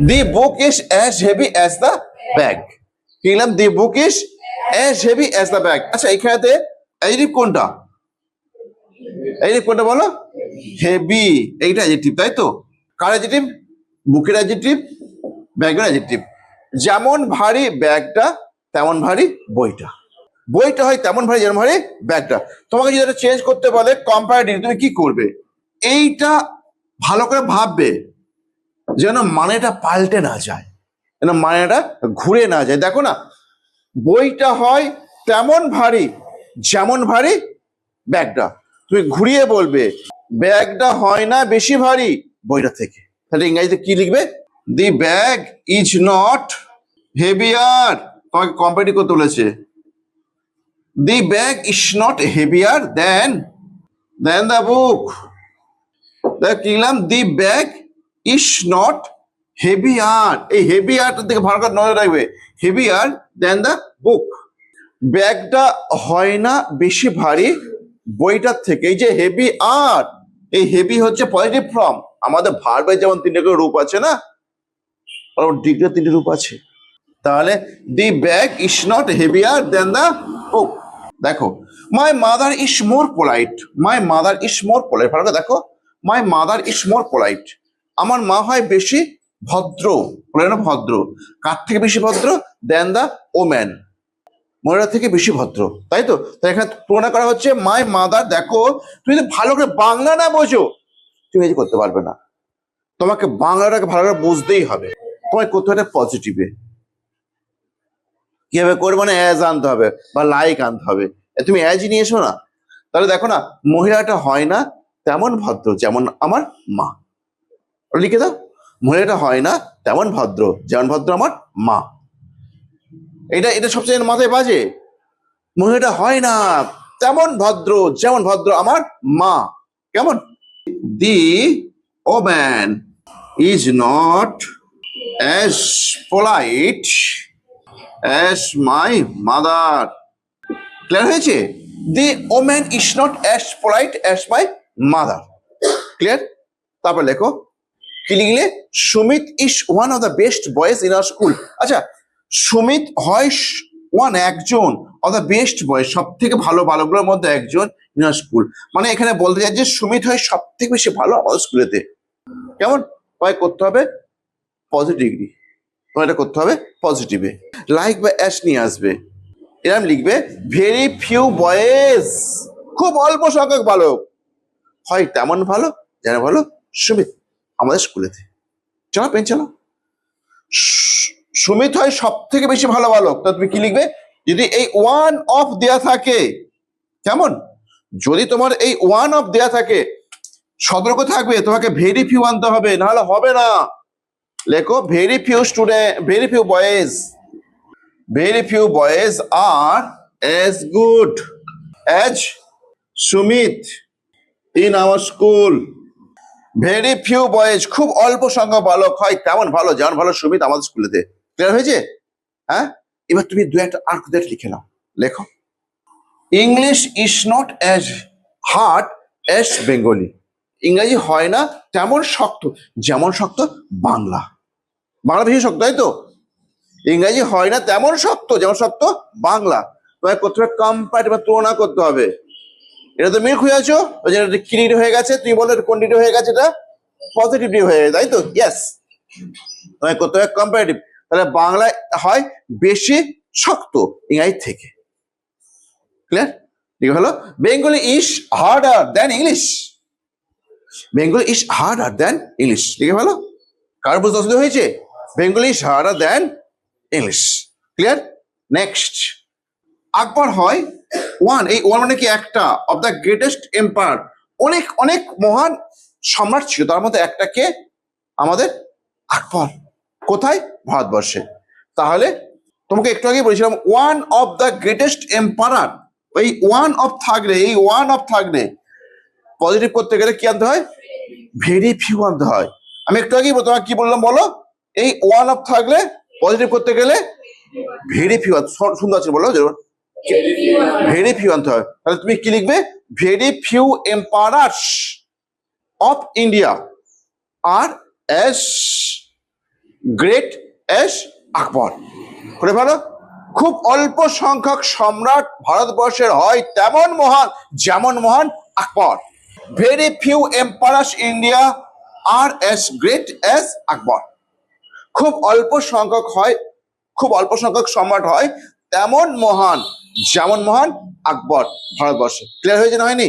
The book is as heavy as the bag. কি লিখলাম? The book is as heavy as the bag. আচ্ছা এখানেতে adjective কোনটা? Adjective কোনটা বলো? হেভি, এইটা অ্যাডজেক্টিভ, তাই তো? কার অ্যাডজেক্টিভ? বুকের অ্যাডজেক্টিভ, ব্যাগের অ্যাডজেক্টিভ। যেমন ভারী ব্যাগটা তেমন ভারী বইটা। বইটা হয় তেমন ভারী যেমন ভারী ব্যাগটা। তোমাকে যদি এটা চেঞ্জ করতে বলে কম্পারেটিভ, তুমি কি করবে? এইটা ভালো করে ভাববে যেন মানেটা পাল্টে না যায়, যেন মানেটা ঘুরে না যায়। দেখো না, বইটা হয় তেমন ভারী যেমন ভারী ব্যাগটা। তুমি ঘুরিয়ে বলবে ব্যাগটা হয় না বেশি ভারী বইটা থেকে। তাহলে ইংরেজিতে কি লিখবে? The bag is not heavier. তোমাকে কম্পারেটিভ করতে বলেছে। The bag is not heavier than the book. কি লিখলাম? The bag is not heavier. এই হেভিয়ারটার দিকে ভালো করে নজর রাখবে। Heavier than the book. ব্যাগটা হয় না বেশি ভারী বইটার থেকে। এই যে হেভি আর, এই হেভি হচ্ছে পজিটিভ ফর্ম। আমাদের ভার্বের যেমন তিনটে করে রূপ আছে না, ডিগ্রির তিনটে রূপ আছে। তাহলে the bag is not heavier than the book. দেখো, my mother is more polite. My mother is more polite. ভালো করে দেখো, my mother is more polite. আমার মা হয় বেশি ভদ্র। ভদ্র কার থেকে বেশি ভদ্র? দেন দ্য ওম্যান, মহিলা থেকে বেশি ভদ্র, তাই তো? তাই এখানে তুলনা করা হচ্ছে মাই মাদার। দেখো, তুমি যদি ভালো করে বাংলা না বোঝো তুমি এই করতে পারবে না। তোমাকে বাংলাটাকে ভালো করে বুঝতেই হবে। তোমায় করতে হবে পজিটিভে। কিভাবে করবে? মানে অ্যাজ আনতে হবে বা লাইক আনতে হবে। তুমি অ্যাজ নিয়ে এসো না। তাহলে দেখো না, মহিলাটা হয় না তেমন ভদ্র যেমন আমার মা। লিখে দাও, মহিলাটা হয় না তেমন ভদ্র যেমন ভদ্র আমার মা। এটা এটা সবচেয়ে মাথায় বাজে। মহিলাটা হয় না তেমন ভদ্র যেমন ভদ্র আমার মা। কেমন? The woman is not as polite as my mother. Clear হয়েছে? The woman is not as polite as my mother. Clear? তারপর লেখো, কি লিখলে? Sumit is one of the best boys in our school. আচ্ছা, সুমিত হয় একজন অফ দ্য বেস্ট বয়েজ, সব থেকে ভালো বালকগুলোর মধ্যে একজন ইন আওয়ার স্কুল। মানে এখানে বলতে চাই যে সুমিত হয় সব থেকে বেশি ভালো আমাদের স্কুলেতে। কেমন? তোমায় করতে হবে পজিটিভ ডিগ্রি। তোমার এটা করতে হবে পজিটিভে। লাইক বা অ্যাশ নিয়ে আসবে। এরকম লিখবে, ভেরি ফিউ বয়েজ, খুব অল্প সংখ্যক বালক হয় তেমন ভালো যেন ভালো সুমিত আমাদের স্কুলেতে। চলো পেন চলো। সুমিত হয় সব থেকে বেশি ভালো বালক। তা তুমি কি লিখবে? যদি এই ওয়ান অফ দেয়া থাকে, কেমন? যদি তোমার এই ওয়ান অফ দেয়া থাকে, সতর্ক থাকবে, তোমাকে ভেরি ফিউ আনতে হবে, নাহলে হবে না। লেখো, very few student, very few boys, very few boys are as good as Sumit in our school. Very few boys, খুব অল্প সংখ্যক বালক হয় তেমন ভালো যেমন ভালো সুমিত আমাদের স্কুলেতে। ক্লিয়ার হয়েছে? হ্যাঁ, এবার তুমি দু একটা আর লিখে নাও। লেখো, English is not as hard as Bengali. ইংরেজি হয় না তেমন শক্ত যেমন শক্ত বাংলা। বাংলা বেশি শক্ত, তাই তো? ইংরেজি হয় না তেমন শক্ত যেমন শক্ত বাংলা। তোমায় করতে হবে কম্পারেটিভ বা তুলনা করতে হবে। এটা তো মিল খুঁজে আছো, ওই জন্য ক্রিয়েটিভ হয়ে গেছে। তুমি বলো কোয়ান্টিটিভ হয়ে গেছে, এটা পজিটিভ হয়ে গেছে, তাই তো? ইয়েস, তোমায় করতে হবে কম্পারেটিভ। তাহলে বাংলায় হয় বেশি শক্ত ইংরেজি থেকে। ক্লিয়ার? ঠিক হলো। Bengali is harder than English. Bengali is harder than English. ঠিক হলো? কার বুঝতে অসুবিধা হয়েছে? Bengali is harder than English. Clear? Next, Akbar হয় ওয়ান। এই ওয়ান মানে কি? একটা। অফ দ্য গ্রেটেস্ট এম্পায়ার, অনেক অনেক মহান সম্রাট ছিল, তার মধ্যে একটা কে? আমাদের আকবর। কোথায়? ভারতবর্ষে। তাহলে তোমাকে একটু আগে বলেছিলাম one of the greatest empire. এই ওয়ান অফ থাকলে, এই ওয়ান অফ থাকলে পজিটিভ করতে গেলে কি আনতে হয়? ভেরি ফিউ আনতে হয়। আমি একটু আগেই তোমাকে কি বললাম বলো? এই ওয়ান অফ থাকলে পজিটিভ করতে গেলে ভেরি ফিউ। সুন্দর আছে বলো, ভেরি ফিউ আনতে হয়। তাহলে তুমি কি লিখবে? Very few emperors of India are as great as Akbar. করে ভালো, খুব অল্প সংখ্যক সম্রাট ভারতবর্ষের হয় তেমন মহান যেমন মহান আকবর। ভেরি ফিউ এম্পারার্স ইন্ডিয়া আর এস গ্রেট এস আকবর। খুব অল্প সংখ্যক হয়, খুব অল্প সংখ্যক সম্রাট হয় তেমন মহান যেমন মহান আকবর ভারতবর্ষে। ক্লিয়ার হয়েছে না হয়নি?